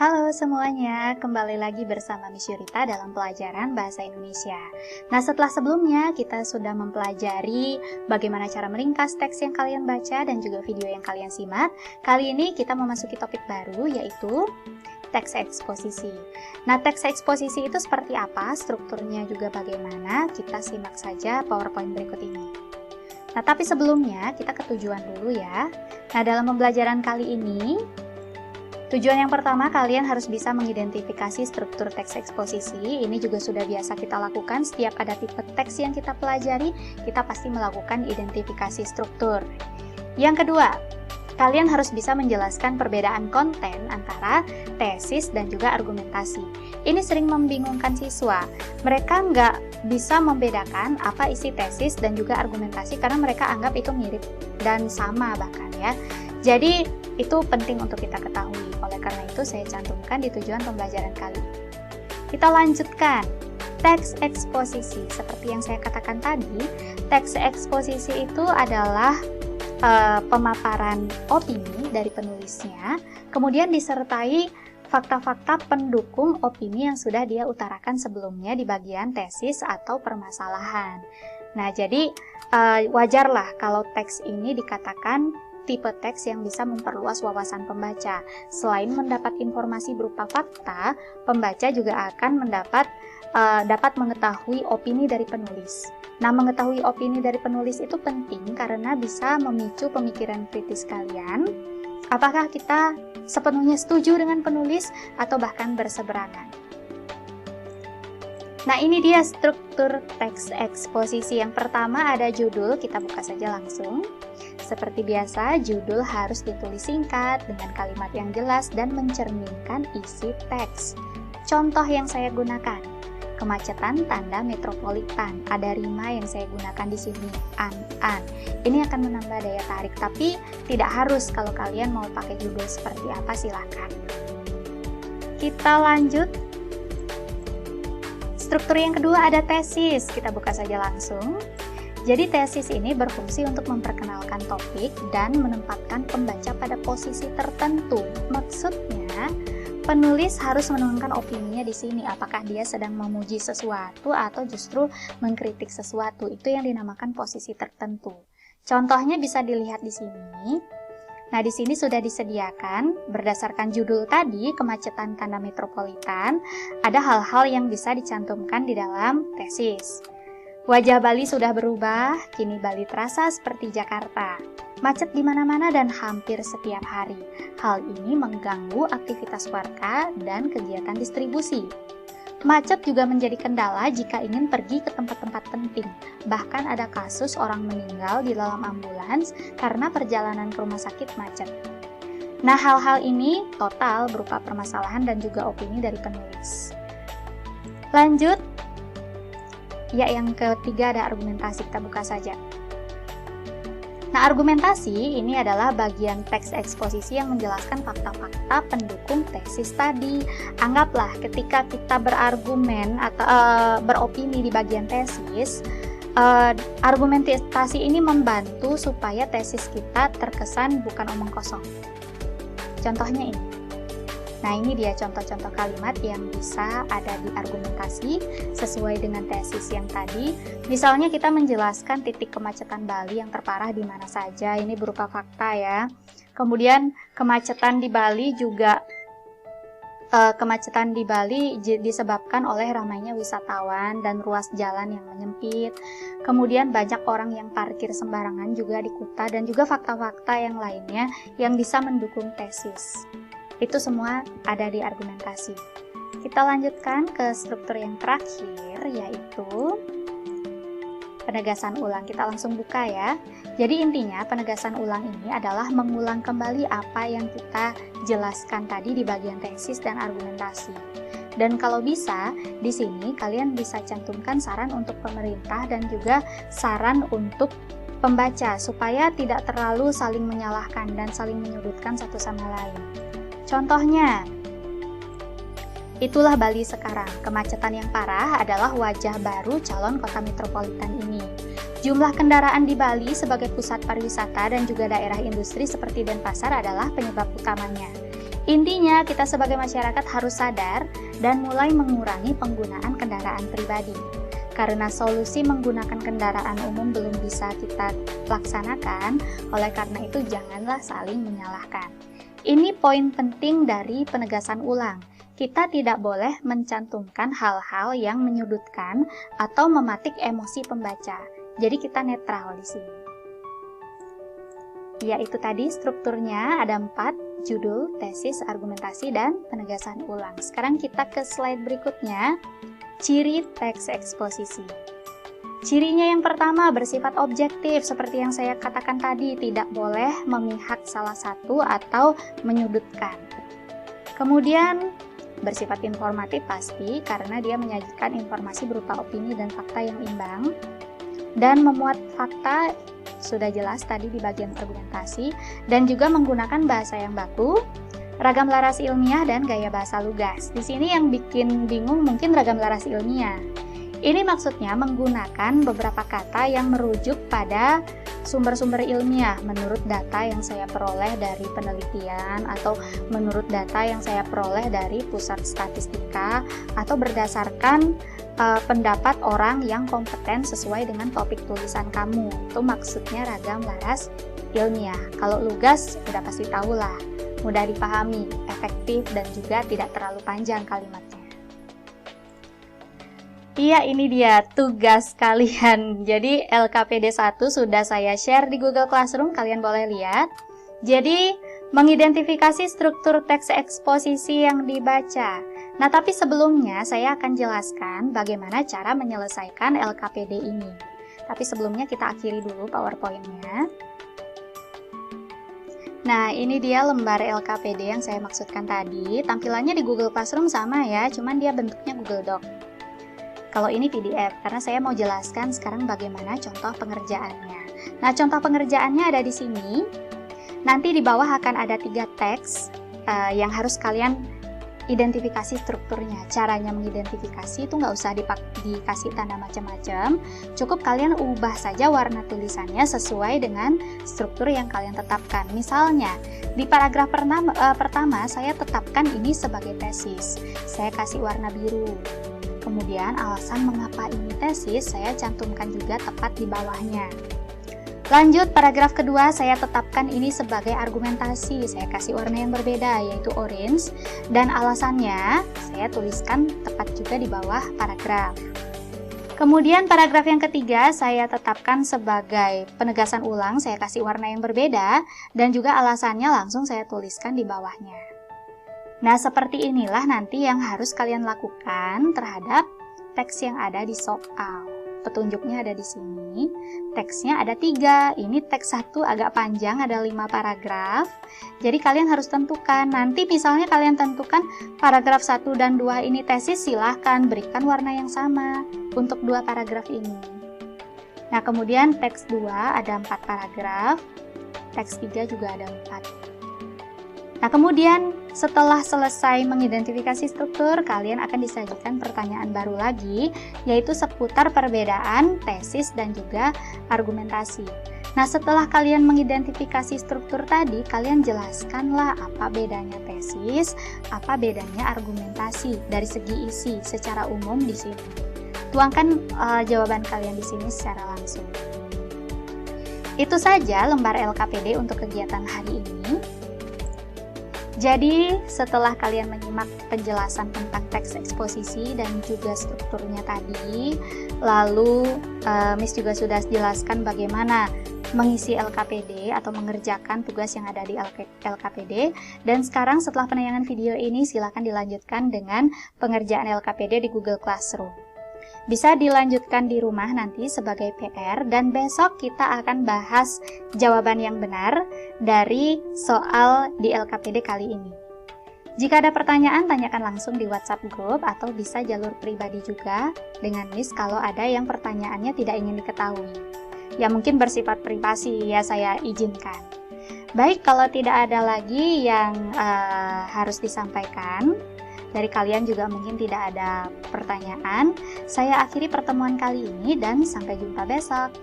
Halo semuanya, kembali lagi bersama Miss Yurita dalam pelajaran Bahasa Indonesia. Nah, setelah sebelumnya kita sudah mempelajari bagaimana cara meringkas teks yang kalian baca dan juga video yang kalian simak. Kali ini kita memasuki topik baru, yaitu teks eksposisi. Nah, teks eksposisi itu seperti apa, strukturnya juga bagaimana, kita simak saja PowerPoint berikut ini. Nah, tapi sebelumnya kita ke tujuan dulu ya. Nah, dalam pembelajaran kali ini, tujuan yang pertama, kalian harus bisa mengidentifikasi struktur teks eksposisi. Ini juga sudah biasa kita lakukan setiap ada tipe teks yang kita pelajari, kita pasti melakukan identifikasi struktur. Yang kedua, kalian harus bisa menjelaskan perbedaan konten antara tesis dan juga argumentasi. Ini sering membingungkan siswa. Mereka nggak bisa membedakan apa isi tesis dan juga argumentasi karena mereka anggap itu mirip dan sama bahkan ya. Jadi itu penting untuk kita ketahui. Oleh karena itu saya cantumkan di tujuan pembelajaran kali ini. Kita lanjutkan. Teks eksposisi. Seperti yang saya katakan tadi, teks eksposisi itu adalah pemaparan opini dari penulisnya, kemudian disertai fakta-fakta pendukung opini yang sudah dia utarakan sebelumnya di bagian tesis atau permasalahan. Nah, jadi wajarlah kalau teks ini dikatakan tipe teks yang bisa memperluas wawasan pembaca. Selain mendapat informasi berupa fakta, pembaca juga akan dapat mengetahui opini dari penulis. Nah, mengetahui opini dari penulis itu penting karena bisa memicu pemikiran kritis kalian. Apakah kita sepenuhnya setuju dengan penulis atau bahkan berseberangan? Nah, ini dia struktur teks eksposisi. Yang pertama ada judul, kita buka saja langsung. Seperti biasa, judul harus ditulis singkat dengan kalimat yang jelas dan mencerminkan isi teks. Contoh yang saya gunakan, kemacetan tanda metropolitan. Ada rima yang saya gunakan di sini, an. Ini akan menambah daya tarik, tapi tidak harus. Kalau kalian mau pakai judul seperti apa, silakan. Kita lanjut. Struktur yang kedua ada tesis. Kita buka saja langsung. Jadi tesis ini berfungsi untuk memperkenalkan topik dan menempatkan pembaca pada posisi tertentu. Maksudnya, penulis harus menuangkan opininya di sini. Apakah dia sedang memuji sesuatu atau justru mengkritik sesuatu? Itu yang dinamakan posisi tertentu. Contohnya bisa dilihat di sini. Nah, di sini sudah disediakan berdasarkan judul tadi, kemacetan tanda metropolitan, ada hal-hal yang bisa dicantumkan di dalam tesis. Wajah Bali sudah berubah, kini Bali terasa seperti Jakarta. Macet di mana-mana dan hampir setiap hari. Hal ini mengganggu aktivitas warga dan kegiatan distribusi. Macet juga menjadi kendala jika ingin pergi ke tempat-tempat penting. Bahkan ada kasus orang meninggal di dalam ambulans karena perjalanan ke rumah sakit macet. Nah, hal-hal ini total berupa permasalahan dan juga opini dari penulis. Lanjut. Ya, yang ketiga ada argumentasi, kita buka saja. Nah, argumentasi ini adalah bagian teks eksposisi yang menjelaskan fakta-fakta pendukung tesis tadi. Anggaplah ketika kita berargumen atau beropini di bagian tesis, argumentasi ini membantu supaya tesis kita terkesan bukan omong kosong. Contohnya ini. Nah, ini dia contoh-contoh kalimat yang bisa ada di argumentasi sesuai dengan tesis yang tadi. Misalnya kita menjelaskan titik kemacetan Bali yang terparah di mana saja. Ini berupa fakta ya. Kemudian kemacetan di Bali juga disebabkan oleh ramainya wisatawan dan ruas jalan yang menyempit. Kemudian banyak orang yang parkir sembarangan juga di kota dan juga fakta-fakta yang lainnya yang bisa mendukung tesis. Itu semua ada di argumentasi. Kita lanjutkan ke struktur yang terakhir, yaitu penegasan ulang. Kita langsung buka ya. Jadi intinya penegasan ulang ini adalah mengulang kembali apa yang kita jelaskan tadi di bagian tesis dan argumentasi. Dan kalau bisa, di sini kalian bisa cantumkan saran untuk pemerintah dan juga saran untuk pembaca supaya tidak terlalu saling menyalahkan dan saling menyudutkan satu sama lain. Contohnya, itulah Bali sekarang. Kemacetan yang parah adalah wajah baru calon kota metropolitan ini. Jumlah kendaraan di Bali sebagai pusat pariwisata dan juga daerah industri seperti Denpasar adalah penyebab utamanya. Intinya, kita sebagai masyarakat harus sadar dan mulai mengurangi penggunaan kendaraan pribadi. Karena solusi menggunakan kendaraan umum belum bisa kita laksanakan, oleh karena itu janganlah saling menyalahkan. Ini poin penting dari penegasan ulang. Kita tidak boleh mencantumkan hal-hal yang menyudutkan atau mematik emosi pembaca. Jadi kita netral di sini. Yaitu tadi strukturnya ada 4, judul, tesis, argumentasi, dan penegasan ulang. Sekarang kita ke slide berikutnya. Ciri teks eksposisi. Cirinya yang pertama bersifat objektif, seperti yang saya katakan tadi, tidak boleh memihak salah satu atau menyudutkan. Kemudian bersifat informatif pasti, karena dia menyajikan informasi berupa opini dan fakta yang imbang. Dan memuat fakta, sudah jelas tadi di bagian argumentasi, dan juga menggunakan bahasa yang baku, ragam laras ilmiah, dan gaya bahasa lugas. Di sini yang bikin bingung mungkin ragam laras ilmiah. Ini maksudnya menggunakan beberapa kata yang merujuk pada sumber-sumber ilmiah menurut data yang saya peroleh dari penelitian atau menurut data yang saya peroleh dari pusat statistika atau berdasarkan pendapat orang yang kompeten sesuai dengan topik tulisan kamu. Itu maksudnya ragam laras ilmiah. Kalau lugas udah pasti tahu lah, mudah dipahami, efektif, dan juga tidak terlalu panjang kalimatnya. Iya, ini dia tugas kalian. Jadi LKPD 1 sudah saya share di Google Classroom, kalian boleh lihat. Jadi mengidentifikasi struktur teks eksposisi yang dibaca. Nah, tapi sebelumnya saya akan jelaskan bagaimana cara menyelesaikan LKPD ini. Tapi sebelumnya kita akhiri dulu PowerPoint-nya. Nah, ini dia lembar LKPD yang saya maksudkan tadi. Tampilannya di Google Classroom sama ya, cuman dia bentuknya Google Doc. Kalau ini PDF, karena saya mau jelaskan sekarang bagaimana contoh pengerjaannya. Nah, contoh pengerjaannya ada di sini. Nanti di bawah akan ada 3 teks yang harus kalian identifikasi strukturnya. Caranya mengidentifikasi itu nggak usah dikasih tanda macam-macam. Cukup kalian ubah saja warna tulisannya sesuai dengan struktur yang kalian tetapkan. Misalnya, di paragraf pertama saya tetapkan ini sebagai tesis. Saya kasih warna biru. Kemudian alasan mengapa ini tesis saya cantumkan juga tepat di bawahnya. Lanjut, paragraf kedua saya tetapkan ini sebagai argumentasi. Saya kasih warna yang berbeda, yaitu orange. Dan alasannya saya tuliskan tepat juga di bawah paragraf. Kemudian paragraf yang ketiga saya tetapkan sebagai penegasan ulang. Saya kasih warna yang berbeda. Dan juga alasannya langsung saya tuliskan di bawahnya. Nah, seperti inilah nanti yang harus kalian lakukan terhadap teks yang ada di soal. Petunjuknya ada di sini. Teksnya ada 3. Ini teks 1 agak panjang, ada 5 paragraf. Jadi kalian harus tentukan. Nanti misalnya kalian tentukan paragraf 1 dan 2 ini tesis, silahkan berikan warna yang sama untuk 2 paragraf ini. Nah, kemudian teks 2 ada 4 paragraf. Teks 3 juga ada 4. Nah, kemudian setelah selesai mengidentifikasi struktur, kalian akan disajikan pertanyaan baru lagi, yaitu seputar perbedaan tesis dan juga argumentasi. Nah, setelah kalian mengidentifikasi struktur tadi, kalian jelaskanlah apa bedanya tesis, apa bedanya argumentasi dari segi isi secara umum di sini. Tuangkan jawaban kalian di sini secara langsung. Itu saja lembar LKPD untuk kegiatan hari ini. Jadi, setelah kalian menyimak penjelasan tentang teks eksposisi dan juga strukturnya tadi, lalu Miss juga sudah jelaskan bagaimana mengisi LKPD atau mengerjakan tugas yang ada di LKPD. Dan sekarang setelah penayangan video ini, silakan dilanjutkan dengan pengerjaan LKPD di Google Classroom. Bisa dilanjutkan di rumah nanti sebagai PR, dan besok kita akan bahas jawaban yang benar dari soal di LKPD kali ini. Jika ada pertanyaan, tanyakan langsung di WhatsApp group atau bisa jalur pribadi juga dengan Miss kalau ada yang pertanyaannya tidak ingin diketahui. Ya mungkin bersifat privasi, ya saya izinkan. Baik, kalau tidak ada lagi yang harus disampaikan, dari kalian juga mungkin tidak ada pertanyaan, saya akhiri pertemuan kali ini dan sampai jumpa besok.